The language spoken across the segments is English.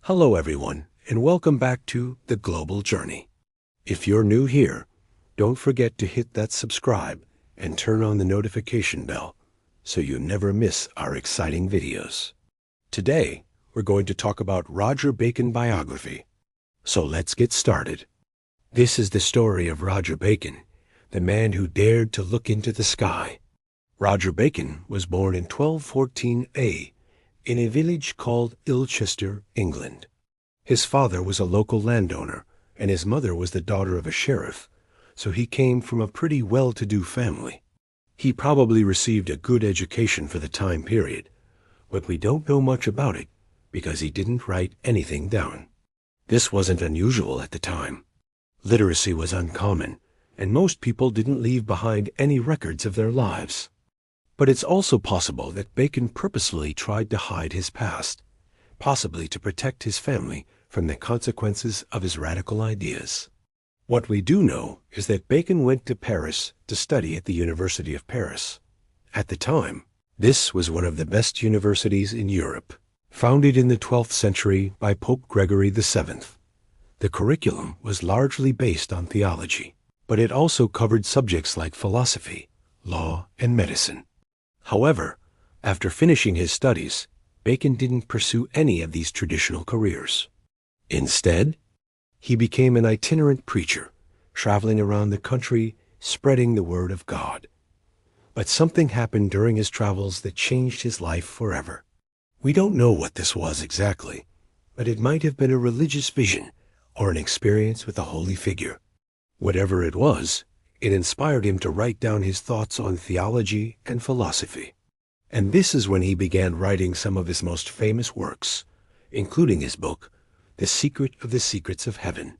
Hello everyone, and welcome back to The Global Journey. If you're new here, don't forget to hit that subscribe and turn on the notification bell so you never miss our exciting videos. Today, we're going to talk about Roger Bacon biography. So let's get started. This is the story of Roger Bacon, the man who dared to look into the sky. Roger Bacon was born in 1214 A. in a village called Ilchester, England. His father was a local landowner, and his mother was the daughter of a sheriff, so he came from a pretty well-to-do family. He probably received a good education for the time period, but we don't know much about it because he didn't write anything down. This wasn't unusual at the time. Literacy was uncommon, and most people didn't leave behind any records of their lives. But it's also possible that Bacon purposely tried to hide his past, possibly to protect his family from the consequences of his radical ideas. What we do know is that Bacon went to Paris to study at the University of Paris. At the time, this was one of the best universities in Europe, founded in the 12th century by Pope Gregory VII. The curriculum was largely based on theology, but it also covered subjects like philosophy, law, and medicine. However, after finishing his studies, Bacon didn't pursue any of these traditional careers. Instead, he became an itinerant preacher, traveling around the country, spreading the word of God. But something happened during his travels that changed his life forever. We don't know what this was exactly, but it might have been a religious vision or an experience with a holy figure. Whatever it was, it inspired him to write down his thoughts on theology and philosophy. And this is when he began writing some of his most famous works, including his book, The Secret of the Secrets of Heaven.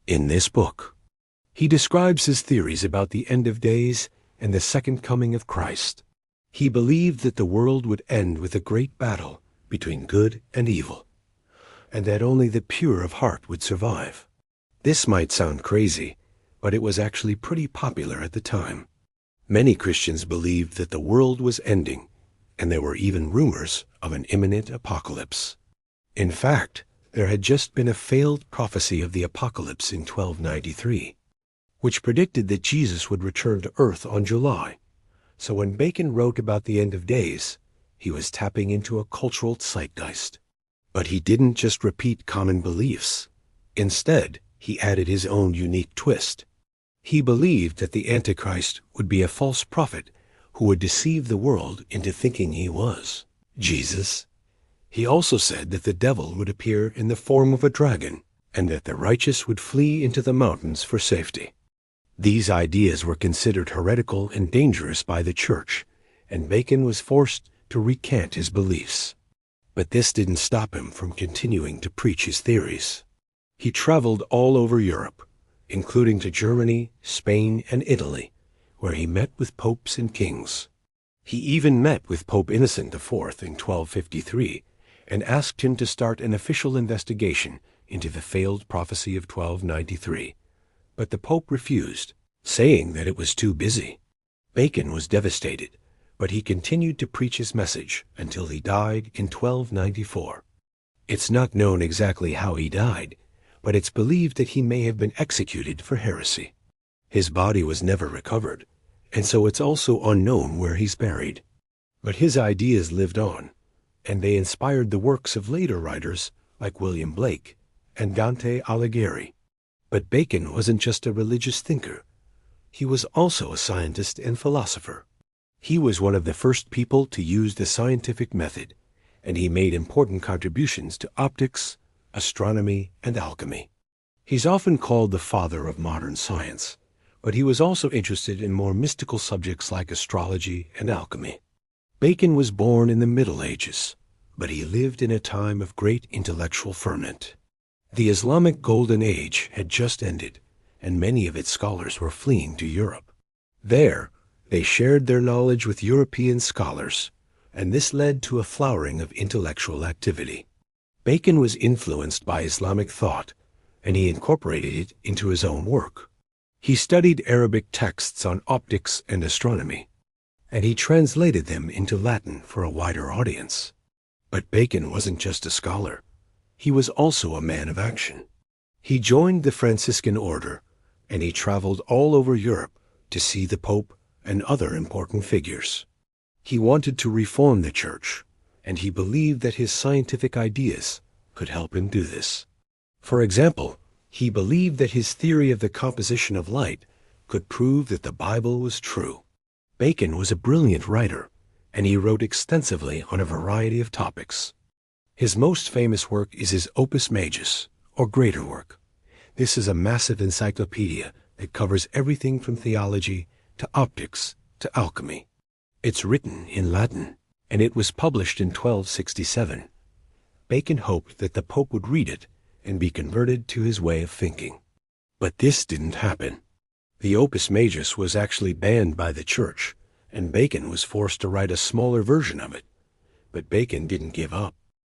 In this book, he describes his theories about the end of days and the second coming of Christ. He believed that the world would end with a great battle between good and evil, and that only the pure of heart would survive. This might sound crazy, but it was actually pretty popular at the time. Many Christians believed that the world was ending, and there were even rumors of an imminent apocalypse. In fact, there had just been a failed prophecy of the apocalypse in 1293, which predicted that Jesus would return to earth on July. So when Bacon wrote about the end of days, he was tapping into a cultural zeitgeist. But he didn't just repeat common beliefs. Instead, he added his own unique twist. He believed that the Antichrist would be a false prophet who would deceive the world into thinking he was Jesus. He also said that the devil would appear in the form of a dragon and that the righteous would flee into the mountains for safety. These ideas were considered heretical and dangerous by the church, and Bacon was forced to recant his beliefs. But this didn't stop him from continuing to preach his theories. He traveled all over Europe, including to Germany, Spain, and Italy, where he met with popes and kings. He even met with Pope Innocent IV in 1253 and asked him to start an official investigation into the failed prophecy of 1293. But the Pope refused, saying that it was too busy. Bacon was devastated, but he continued to preach his message until he died in 1294. It's not known exactly how he died, but it's believed that he may have been executed for heresy. His body was never recovered, and so it's also unknown where he's buried. But his ideas lived on, and they inspired the works of later writers like William Blake and Dante Alighieri. But Bacon wasn't just a religious thinker. He was also a scientist and philosopher. He was one of the first people to use the scientific method, and he made important contributions to optics, astronomy, and alchemy. He's often called the father of modern science, but he was also interested in more mystical subjects like astrology and alchemy. Bacon was born in the Middle Ages, but he lived in a time of great intellectual ferment. The Islamic Golden Age had just ended, and many of its scholars were fleeing to Europe. There, they shared their knowledge with European scholars, and this led to a flowering of intellectual activity. Bacon was influenced by Islamic thought, and he incorporated it into his own work. He studied Arabic texts on optics and astronomy, and he translated them into Latin for a wider audience. But Bacon wasn't just a scholar. He was also a man of action. He joined the Franciscan order, and he traveled all over Europe to see the Pope and other important figures. He wanted to reform the Church, and he believed that his scientific ideas could help him do this. For example, he believed that his theory of the composition of light could prove that the Bible was true. Bacon was a brilliant writer, and he wrote extensively on a variety of topics. His most famous work is his Opus Majus, or greater work. This is a massive encyclopedia that covers everything from theology to optics to alchemy. It's written in Latin, and it was published in 1267. Bacon hoped that the Pope would read it and be converted to his way of thinking. But this didn't happen. The Opus Majus was actually banned by the Church, and Bacon was forced to write a smaller version of it. But Bacon didn't give up.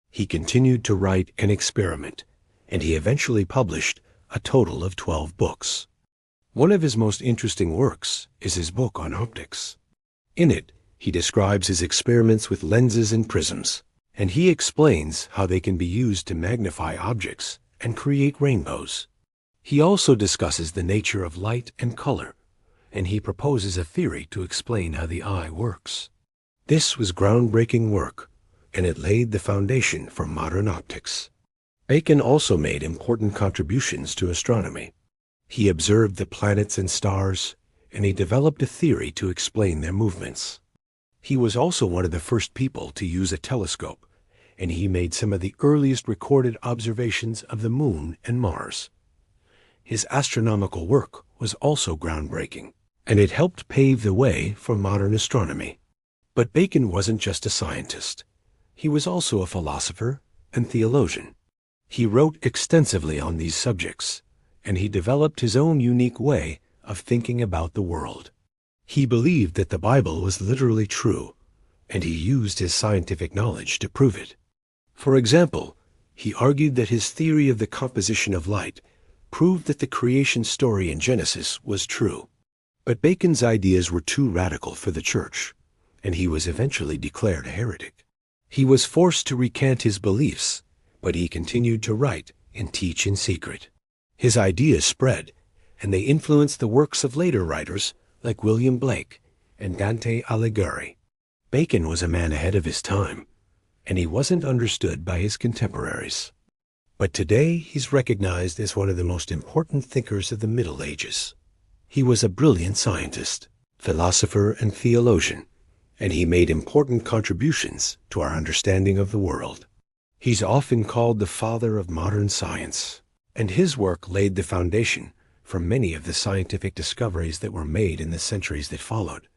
He continued to write and experiment, and he eventually published a total of 12 books. One of his most interesting works is his book on optics. In it, he describes his experiments with lenses and prisms, and he explains how they can be used to magnify objects and create rainbows. He also discusses the nature of light and color, and he proposes a theory to explain how the eye works. This was groundbreaking work, and it laid the foundation for modern optics. Bacon also made important contributions to astronomy. He observed the planets and stars, and he developed a theory to explain their movements. He was also one of the first people to use a telescope, and he made some of the earliest recorded observations of the Moon and Mars. His astronomical work was also groundbreaking, and it helped pave the way for modern astronomy. But Bacon wasn't just a scientist. He was also a philosopher and theologian. He wrote extensively on these subjects, and he developed his own unique way of thinking about the world. He believed that the Bible was literally true, and he used his scientific knowledge to prove it. For example, he argued that his theory of the composition of light proved that the creation story in Genesis was true. But Bacon's ideas were too radical for the Church, and he was eventually declared a heretic. He was forced to recant his beliefs, but he continued to write and teach in secret. His ideas spread, and they influenced the works of later writers like William Blake and Dante Alighieri. Bacon was a man ahead of his time, and he wasn't understood by his contemporaries. But today he's recognized as one of the most important thinkers of the Middle Ages. He was a brilliant scientist, philosopher, and theologian, and he made important contributions to our understanding of the world. He's often called the father of modern science, and his work laid the foundation for many of the scientific discoveries that were made in the centuries that followed.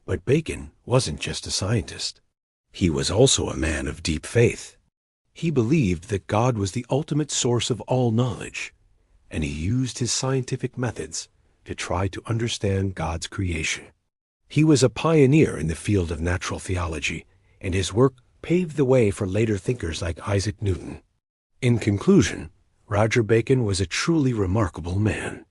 But Bacon wasn't just a scientist. He was also a man of deep faith. He believed that God was the ultimate source of all knowledge, and he used his scientific methods to try to understand God's creation. He was a pioneer in the field of natural theology, and his work paved the way for later thinkers like Isaac Newton. In conclusion, Roger Bacon was a truly remarkable man.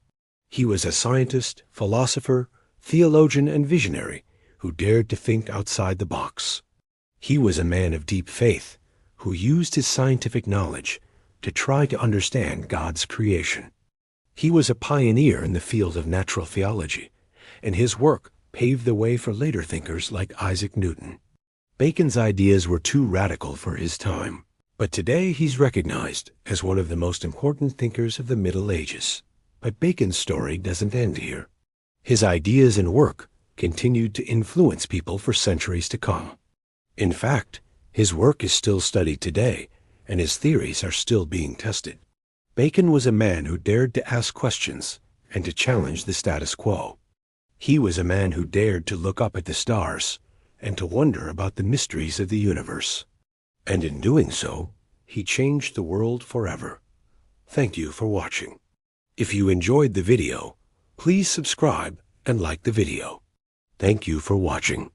He was a scientist, philosopher, theologian, and visionary who dared to think outside the box. He was a man of deep faith who used his scientific knowledge to try to understand God's creation. He was a pioneer in the field of natural theology, and his work paved the way for later thinkers like Isaac Newton. Bacon's ideas were too radical for his time, but today he's recognized as one of the most important thinkers of the Middle Ages. But Bacon's story doesn't end here. His ideas and work continued to influence people for centuries to come. In fact, his work is still studied today, and his theories are still being tested. Bacon was a man who dared to ask questions and to challenge the status quo. He was a man who dared to look up at the stars and to wonder about the mysteries of the universe. And in doing so, he changed the world forever. Thank you for watching. If you enjoyed the video, please subscribe and like the video. Thank you for watching.